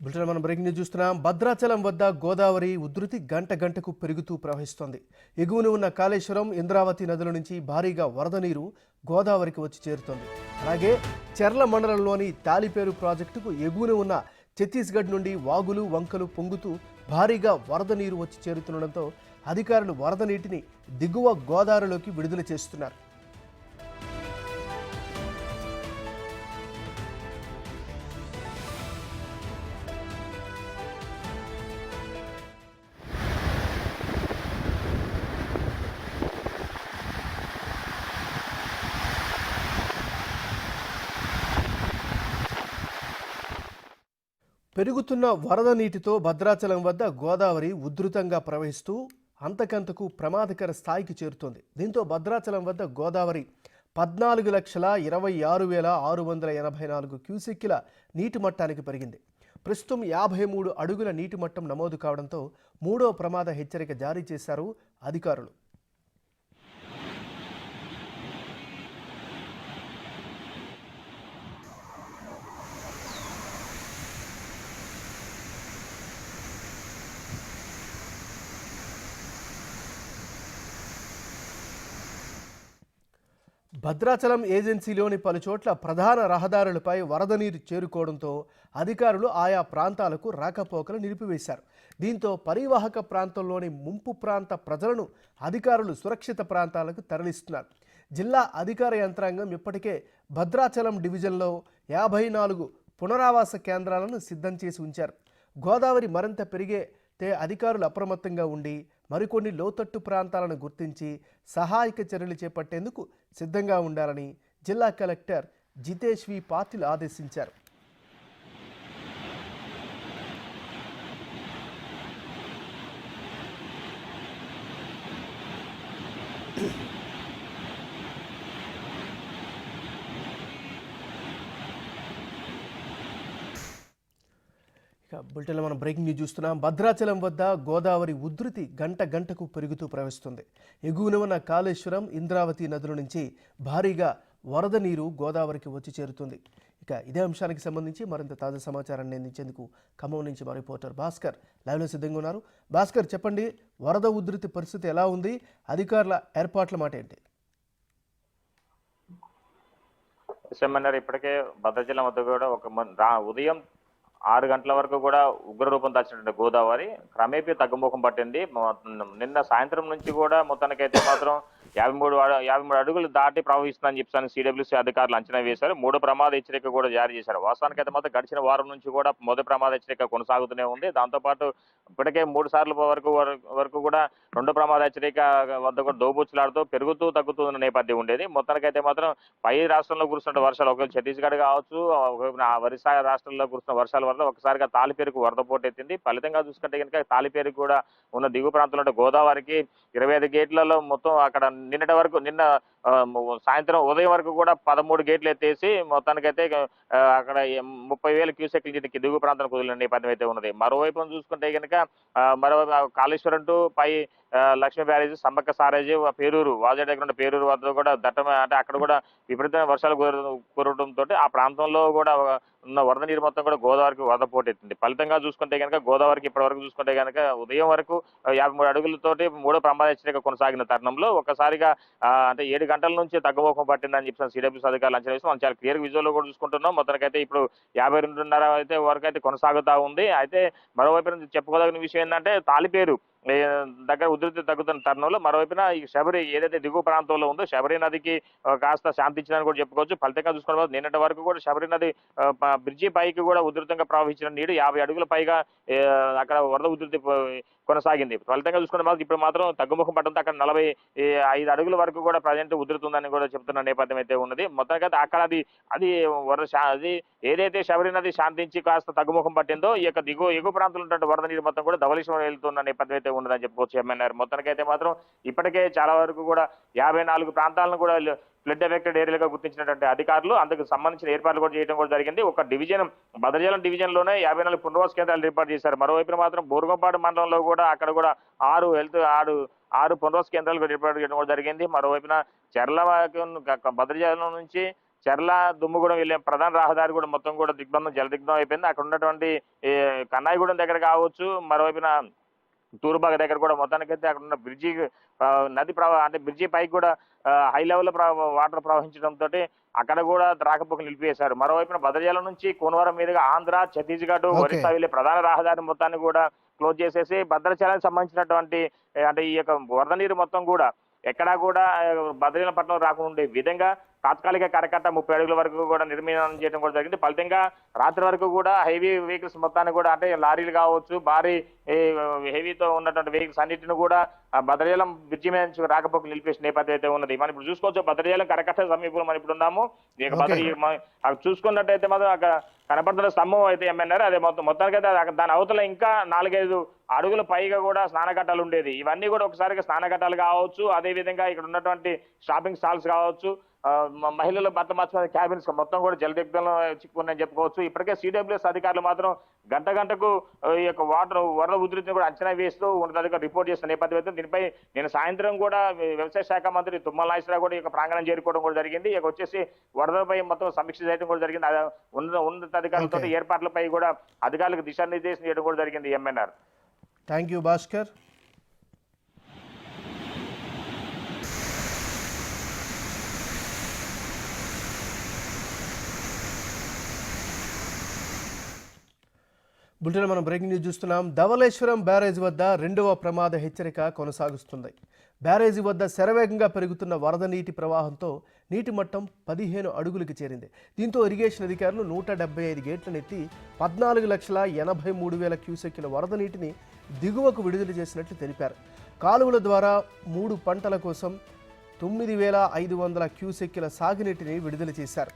Bulletin మనం breaking news చూస్తున్నాం. భద్రాచలం వద్ద గోదావరి ఉధృతి గంట గంటకు పెరుగుతూ ప్రవహిస్తోంది. ఎగువన ఉన్న కాళేశ్వరం, ఇంద్రావతి నదుల నుంచి భారీగా వరద నీరు గోదావరికి వచ్చి చేరుతోంది. అలాగే చెర్ల మండలంలోని తాలిపేరు ప్రాజెక్టుకు ఎగువన ఉన్న ఛత్తీస్గఢ్ నుండి వాగులు, వంకలు పొంగుతూ భారీగా వరద నీరు వచ్చి చేరుతుండటంతో అధికారులు వరద నీటిని దిగువ గోదావరిలోకి విడుదల చేస్తున్నారు. పెరుగుతున్న వరద నీటితో భద్రాచలం వద్ద గోదావరి ఉధృతంగా ప్రవహిస్తూ అంతకంతకు ప్రమాదకర స్థాయికి చేరుతోంది. దీంతో భద్రాచలం వద్ద గోదావరి 14,26,684 క్యూసెక్కుల నీటి మట్టానికి పెరిగింది. ప్రస్తుతం 53 అడుగుల నీటి మట్టం నమోదు కావడంతో మూడో ప్రమాద హెచ్చరిక జారీ చేశారు అధికారులు. భద్రాచలం ఏజెన్సీలోని పలుచోట్ల ప్రధాన రహదారులపై వరద నీరు చేరుకోవడంతో అధికారులు ఆయా ప్రాంతాలకు రాకపోకలు నిలిపివేశారు. దీంతో పరివాహక ప్రాంతంలోని ముంపు ప్రాంత ప్రజలను అధికారులు సురక్షిత ప్రాంతాలకు తరలిస్తున్నారు. జిల్లా అధికార యంత్రాంగం ఇప్పటికే భద్రాచలం డివిజన్లో 54 పునరావాస కేంద్రాలను సిద్ధం చేసి ఉంచారు. గోదావరి మరింత పెరిగితే అధికారులు అప్రమత్తంగా ఉండి మరికొన్ని లోతట్టు ప్రాంతాలను గుర్తించి సహాయక చర్యలు చేపట్టేందుకు సిద్ధంగా ఉండాలని జిల్లా కలెక్టర్ జితేష్ వి పాటిల్ ఆదేశించారు. బులెటిన్లో మనం బ్రేకింగ్ న్యూస్ చూస్తున్నాం. భద్రాచలం వద్ద గోదావరి ఉధృతి గంట గంటకు పెరుగుతూ ప్రవహిస్తుంది. ఎగువన ఉన్న కాళేశ్వరం, ఇంద్రావతి నదుల నుంచి భారీగా వరద నీరు గోదావరికి వచ్చి చేరుతుంది. ఇక ఇదే అంశానికి సంబంధించి మరింత తాజా సమాచారాన్ని అందించేందుకు ఖమ్మం నుంచి మా రిపోర్టర్ భాస్కర్ లైవ్లో సిద్ధంగా ఉన్నారు. భాస్కర్, చెప్పండి, వరద ఉధృతి పరిస్థితి ఎలా ఉంది? అధికారుల ఏర్పాట్ల మాట ఏంటి? ఇప్పటికే భద్రాచలం వద్ద కూడా ఉదయం 6 గంటల వరకు కూడా ఉగ్రరూపం దాల్చినటువంటి గోదావరి క్రమేపీ తగ్గుముఖం పట్టింది. నిన్న సాయంత్రం నుంచి కూడా మొత్తానికైతే మాత్రం 53 అడుగులు దాటి ప్రవహిస్తుందని చెప్పి సిడబ్ల్యూసీ అధికారులు అంచనా వేశారు. 3 ప్రమాద హెచ్చరిక కూడా జారీ చేశారు. వాస్తవానికైతే మాత్రం గడిచిన వారం నుంచి కూడా మొదటి ప్రమాద హెచ్చరిక కొనసాగుతూనే ఉంది. దాంతోపాటు ఇప్పటికే 3 సార్లు వరకు కూడా 2 ప్రమాద హెచ్చరిక వద్ద కూడా దోబుచ్చులాడుతూ పెరుగుతూ తగ్గుతున్న నేపథ్యం ఉండేది. మొత్తానికైతే మాత్రం పై రాష్ట్రంలో కురుస్తున్న వర్షాలు, ఒకవేళ ఛత్తీస్గఢ్ కావచ్చు, ఒరిస్సా రాష్ట్రాల్లో కురుస్తున్న వర్షాల వల్ల ఒకసారిగా తాలిపేరుకు వరద పోటెత్తింది. ఫలితంగా చూసుకుంటే కనుక తాలిపేరుకు కూడా ఉన్న దిగువ ప్రాంతంలో గోదావరికి 25 గేట్లలో మొత్తం అక్కడ నిన్న సాయంత్రం ఉదయం వరకు కూడా 13 గేట్లు ఎత్తేసి మొత్తానికైతే అక్కడ 30,000 క్యూసెక్ల నీటికి దిగువ ప్రాంతానికి వదిలిన నేపథ్యం అయితే ఉన్నది. మరోవైపు చూసుకుంటే కనుక మరోవైపు కాళేశ్వరం టు పై లక్ష్మీ బ్యారేజ్, సమ్మక్క సారేజీ, పేరూరు వాజా దగ్గర ఉన్న పేరూరు వద్ద కూడా అంటే అక్కడ కూడా విపరీతమైన వర్షాలు కురవడంతో ఆ ప్రాంతంలో కూడా ఉన్న వరద నీరు మొత్తం కూడా గోదావరికి వరద పోటెత్తింది. ఫలితంగా చూసుకుంటే కనుక గోదావరికి ఇప్పటి వరకు చూసుకుంటే కనుక ఉదయం వరకు 53 అడుగులతోటి 3 ప్రమాద హెచ్చరిక కొనసాగిన తరుణంలో ఒక్కసారిగా అంటే 7 గంటల నుంచి తగ్గుముఖం పట్టిందని చెప్పి సిడబ్ల్యూసీ అధికారులు అంచనా వేసి మనం చాలా క్లియర్ విజువల్ లో కూడా చూసుకుంటున్నాం. మొత్తానికైతే ఇప్పుడు 52.5 అయితే వరకు అయితే కొనసాగుతా ఉంది. అయితే మరోవైపు చెప్పుకోదగిన విషయం ఏంటంటే తాలిపేరు దగ్గర ఉధృతి తగ్గుతున్న తరుణంలో మరోవైపున ఈ శబరి ఏదైతే దిగువ ప్రాంతంలో ఉందో శబరి నదికి కాస్త శాంతించిందని కూడా చెప్పుకోవచ్చు. ఫలితంగా చూసుకున్న నిన్నటి వరకు కూడా శబరి నది బ్రిడ్జి పైకి కూడా ఉధృతంగా ప్రవహించిన నీరు 50 అడుగుల పైగా అక్కడ వరద ఉధృతి కొనసాగింది. ఫలితంగా చూసుకున్న ఇప్పుడు మాత్రం తగ్గుముఖం పట్టడంతో అక్కడ 45 అడుగుల వరకు కూడా ప్రజెంట్ ఉధృతుందని కూడా చెప్తున్న నేపథ్యం అయితే ఉన్నది. మొత్తానికి అక్కడ అది ఏదైతే శబరి నది శాంతించి కాస్త తగ్గుముఖం పట్టిందో ఈ యొక్క ఎగువ ప్రాంతంలో ఉన్న వరద నీరు మొత్తం కూడా ధవళేశ్వరం వెళ్తున్న నేపథ్యం అయితే ఉన్నదని చెప్పుకోవచ్చు. ఎంఎన్ఆర్ మొత్తానికైతే మాత్రం ఇప్పటికే చాలా వరకు కూడా 54 ప్రాంతాలను కూడా ఫ్లడ్ ఎఫెక్టెడ్ ఏరియాలుగా గుర్తించినటువంటి అధికారులు అందుకు సంబంధించిన ఏర్పాట్లు కూడా చేయడం కూడా జరిగింది. ఒక డివిజన్ భద్రాచలం డివిజన్ లోనే 54 పునరావాస కేంద్రాలు ఏర్పాటు చేశారు. మరోవైపు మాత్రం బోరుగంపాడు మండలంలో కూడా అక్కడ కూడా 6 పునరావాస కేంద్రాలు ఏర్పాటు చేయడం కూడా జరిగింది. మరోవైపున చెర్ల భద్రాచలం నుంచి చెర్ల దుమ్ముగూడెం వెళ్ళే ప్రధాన రహదారి కూడా మొత్తం కూడా జలదిగ్బంధం అయిపోయింది. అక్కడ ఉన్నటువంటి కన్నాయిగూడెం దగ్గర కావచ్చు, మరోవైపున తూర్బాగ దగ్గర కూడా మొత్తానికైతే అక్కడ ఉన్న బ్రిడ్జి నది అంటే బ్రిడ్జి పైకి కూడా హై లెవెల్ వాటర్ ప్రవహించడంతో అక్కడ కూడా రాకపోకలు నిలిపివేశారు. మరోవైపున భద్రాచలం నుంచి కోనవరం మీదుగా ఆంధ్ర, ఛత్తీస్గఢ్, ఒరిస్సా వెళ్లే ప్రధాన రహదారి మొత్తాన్ని కూడా క్లోజ్ చేసేసి భద్రాచలానికి సంబంధించినటువంటి అంటే ఈ యొక్క వరద నీరు మొత్తం కూడా ఎక్కడా కూడా భద్రాచలం పట్టణం రాకుండా ఉండే విధంగా తాత్కాలిక కరకట్ట 30 అడుగుల వరకు కూడా నిర్మాణం చేయడం కూడా జరిగింది. ఫలితంగా రాత్రి వరకు కూడా హెవీ వెహికల్స్ మొత్తాన్ని కూడా అంటే లారీలు కావచ్చు, భారీ హెవీతో ఉన్నటువంటి వెహికల్స్ అన్నింటిని కూడా భద్రాచలం బ్రిడ్జి మీద నుంచి రాకపోకలు నిలిపేసిన నేపథ్యం అయితే ఉన్నది. మనం ఇప్పుడు చూసుకోవచ్చు భద్రాచలం కరకట్ట సమీపంలో మనం ఇప్పుడు ఉన్నాము. చూసుకున్నట్టయితే మాత్రం అక్కడ కనపడుతున్న స్తంభం అయితే ఏమన్నారు అదే మొత్తానికైతే దాని అవతల ఇంకా 4-5 అడుగుల పైగా కూడా స్నానఘట్టాలు ఉండేది. ఇవన్నీ కూడా ఒకసారిగా స్నానఘట్టాలు కావచ్చు, అదే విధంగా ఇక్కడ ఉన్నటువంటి షాపింగ్ స్టాల్స్ కావచ్చు, మహిళలు భర్త మార్చుకునే క్యాబిన్స్ మొత్తం కూడా జలదిగ్బంధంలో చిక్కుకున్నాయని చెప్పుకోవచ్చు. ఇప్పటికే సిడబ్ల్యూఎస్ అధికారులు మాత్రం గంటకు ఈ యొక్క వరద ఉధృతిని కూడా అంచనా వేస్తూ ఉన్నతాధికారులు రిపోర్ట్ చేసిన నేపథ్యం అయితే దీనిపై నేను సాయంత్రం కూడా వ్యవసాయ శాఖ మంత్రి తుమ్మల నాగేశ్వరరావు కూడా ఈ యొక్క ప్రాంగణం చేరుకోవడం కూడా జరిగింది. ఇక వచ్చేసి వరదపై మొత్తం సమీక్ష చేయడం కూడా జరిగింది. ఉన్నతాధికారులతో ఏర్పాట్లపై కూడా అధికారులకు దిశానిర్దేశం చేయడం కూడా జరిగింది. MNR. Thank you Bhaskar. Bulletin మనం బ్రేకింగ్ న్యూస్ చూస్తున్నాం. ధవళేశ్వరం బ్యారేజ్ వద్ద 2వ ప్రమాద హెచ్చరిక కొనసాగుతుంది. బ్యారేజీ వద్ద శరవేగంగా పెరుగుతున్న వరద నీటి ప్రవాహంతో నీటి మట్టం 15 అడుగులకు చేరింది. దీంతో ఇరిగేషన్ అధికారులు 175 గేట్లను ఎత్తి 14,83,000 క్యూసెక్కుల వరద నీటిని దిగువకు విడుదల చేసినట్లు తెలిపారు. కాలువల ద్వారా 3 పంటల కోసం 9,500 క్యూసెక్కుల సాగునీటిని విడుదల చేశారు.